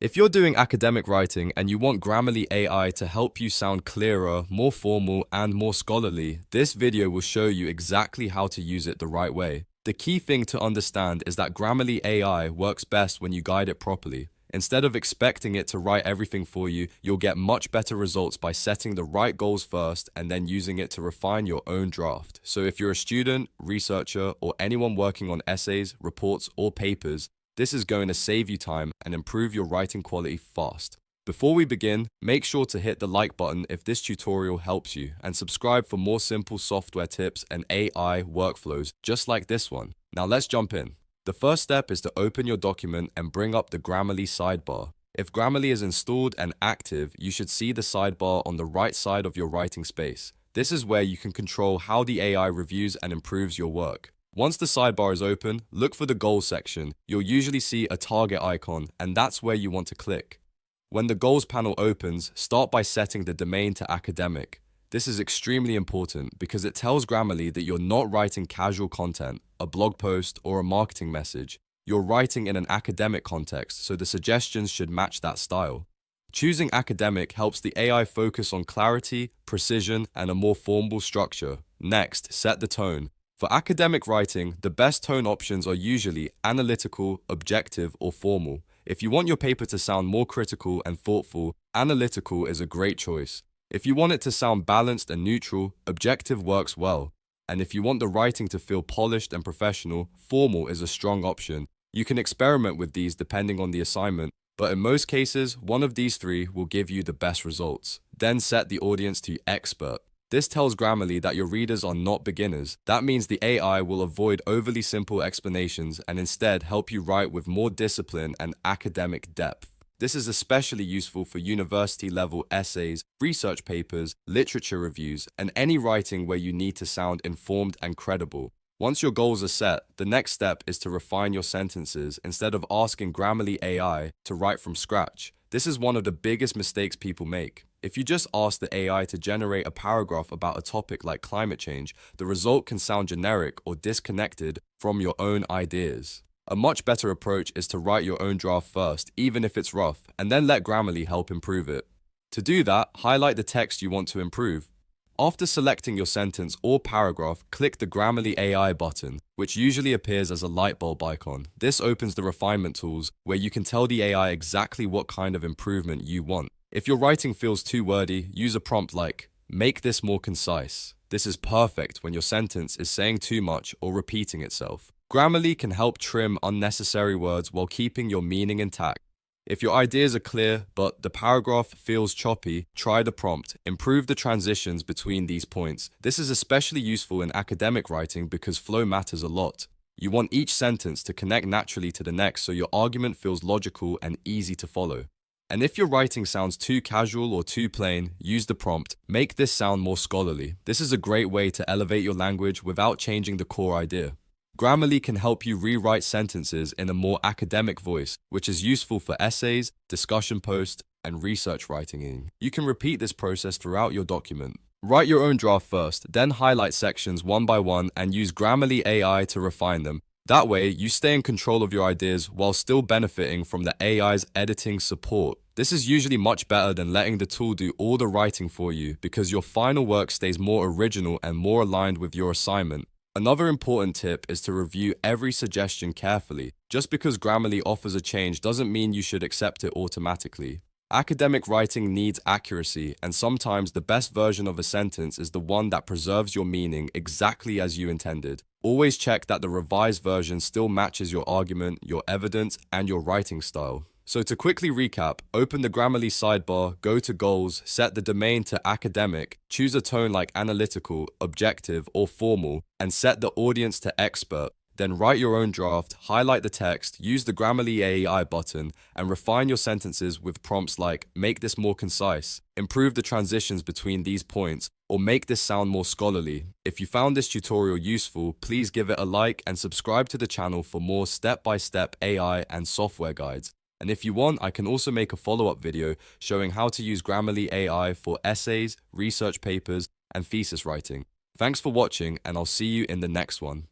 If you're doing academic writing and you want Grammarly AI to help you sound clearer, more formal, and more scholarly, this video will show you exactly how to use it the right way. The key thing to understand is that Grammarly AI works best when you guide it properly. Instead of expecting it to write everything for you, you'll get much better results by setting the right goals first and then using it to refine your own draft. So if you're a student, researcher, or anyone working on essays, reports, or papers, this is going to save you time and improve your writing quality fast. Before we begin, make sure to hit the like button if this tutorial helps you and subscribe for more simple software tips and AI workflows just like this one. Now let's jump in. The first step is to open your document and bring up the Grammarly sidebar. If Grammarly is installed and active, you should see the sidebar on the right side of your writing space. This is where you can control how the AI reviews and improves your work. Once the sidebar is open, look for the Goals section. You'll usually see a target icon, and that's where you want to click. When the Goals panel opens, start by setting the domain to academic. This is extremely important because it tells Grammarly that you're not writing casual content, a blog post, or a marketing message. You're writing in an academic context, so the suggestions should match that style. Choosing academic helps the AI focus on clarity, precision, and a more formal structure. Next, set the tone. For academic writing, the best tone options are usually analytical, objective, or formal. If you want your paper to sound more critical and thoughtful, analytical is a great choice. If you want it to sound balanced and neutral, objective works well. And if you want the writing to feel polished and professional, formal is a strong option. You can experiment with these depending on the assignment, but in most cases, one of these three will give you the best results. Then set the audience to expert. This tells Grammarly that your readers are not beginners. That means the AI will avoid overly simple explanations and instead help you write with more discipline and academic depth. This is especially useful for university-level essays, research papers, literature reviews, and any writing where you need to sound informed and credible. Once your goals are set, the next step is to refine your sentences instead of asking Grammarly AI to write from scratch. This is one of the biggest mistakes people make. If you just ask the AI to generate a paragraph about a topic like climate change, the result can sound generic or disconnected from your own ideas. A much better approach is to write your own draft first, even if it's rough, and then let Grammarly help improve it. To do that, highlight the text you want to improve. After selecting your sentence or paragraph, click the Grammarly AI button, which usually appears as a light bulb icon. This opens the refinement tools, where you can tell the AI exactly what kind of improvement you want. If your writing feels too wordy, use a prompt like, "Make this more concise." This is perfect when your sentence is saying too much or repeating itself. Grammarly can help trim unnecessary words while keeping your meaning intact. If your ideas are clear, but the paragraph feels choppy, try the prompt. Improve the transitions between these points. This is especially useful in academic writing because flow matters a lot. You want each sentence to connect naturally to the next so your argument feels logical and easy to follow. And if your writing sounds too casual or too plain, use the prompt. Make this sound more scholarly. This is a great way to elevate your language without changing the core idea. Grammarly can help you rewrite sentences in a more academic voice, which is useful for essays, discussion posts, and research writing. You can repeat this process throughout your document. Write your own draft first, then highlight sections one by one and use Grammarly AI to refine them. That way, you stay in control of your ideas while still benefiting from the AI's editing support. This is usually much better than letting the tool do all the writing for you because your final work stays more original and more aligned with your assignment. Another important tip is to review every suggestion carefully. Just because Grammarly offers a change doesn't mean you should accept it automatically. Academic writing needs accuracy, and sometimes the best version of a sentence is the one that preserves your meaning exactly as you intended. Always check that the revised version still matches your argument, your evidence, and your writing style. So to quickly recap, open the Grammarly sidebar, go to Goals, set the domain to academic, choose a tone like analytical, objective, or formal, and set the audience to expert. Then write your own draft, highlight the text, use the Grammarly AI button, and refine your sentences with prompts like, "Make this more concise," "Improve the transitions between these points," or "Make this sound more scholarly." If you found this tutorial useful, please give it a like and subscribe to the channel for more step-by-step AI and software guides. And if you want, I can also make a follow-up video showing how to use Grammarly AI for essays, research papers, and thesis writing. Thanks for watching, and I'll see you in the next one.